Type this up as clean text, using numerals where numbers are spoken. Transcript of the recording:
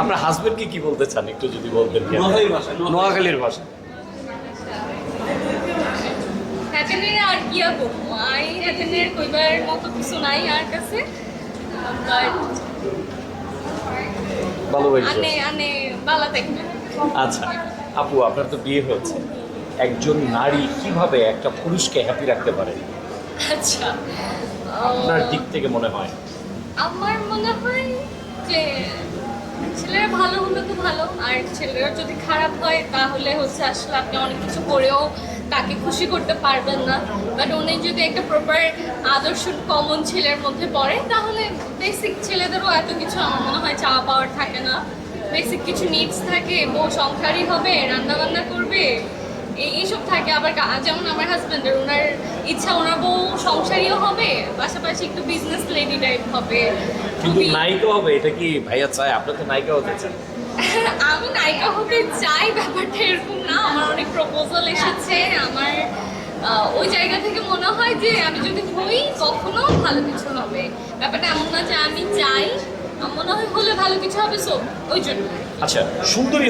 আপনার হাজবেন্ডকে কি বলতে চান একটু যদি বলতেন? নোয়াখালীর ভাষা। আর কি কইবার মতো কিছু নাই আর কাছে। আচ্ছা আপু, আপনার তো বিয়ে হয়েছে, একজন নারী কিভাবে একটা পুরুষকে হ্যাপি রাখতে পারে আচ্ছা, আপনার দিক থেকে মনে হয়? আমার মনে হয় যে ছেলেরা ভালো হলে তো ভালো, আর ছেলেরা যদি খারাপ হয় তাহলে হচ্ছে আসলে আপনি অনেক কিছু করেও তাকে খুশি করতে পারবেন না। বাট উনি যদি একটা প্রপার আদর্শ কমন ছেলের মধ্যে পড়ে তাহলে বেসিক ছেলেদেরও এত কিছু আমার মনে হয় চাওয়া পাওয়ার থাকে না। বেসিক কিছু নিডস থাকে, বউ সংসারই হবে, রান্না বান্না করবে, এইসব থাকে। আবার যেমন আমার হাজব্যান্ডের, ওনার ইচ্ছা ওনার বউ সংসারীও হবে, পাশাপাশি একটু বিজনেস লেডি টাইপ হবে, কিন্তু নায়িকা হবে, এটা কি ভাইয়া চায়? আপনি তো নায়িকা হতে চান। আমি নায়িকা হতে চাই ব্যাপারটা এরকম না। আমার অনেক প্রপোজাল এসেছে, আমার ওই জায়গা থেকে মনে হয় যে আমি যদি হই কখনো ভালো কিছু হবে। ব্যাপারটা এমন না যে আমি চাই, মনে হয় হলে ভালো কিছু হবে, সো ওই জন্য। আচ্ছা, সুন্দরী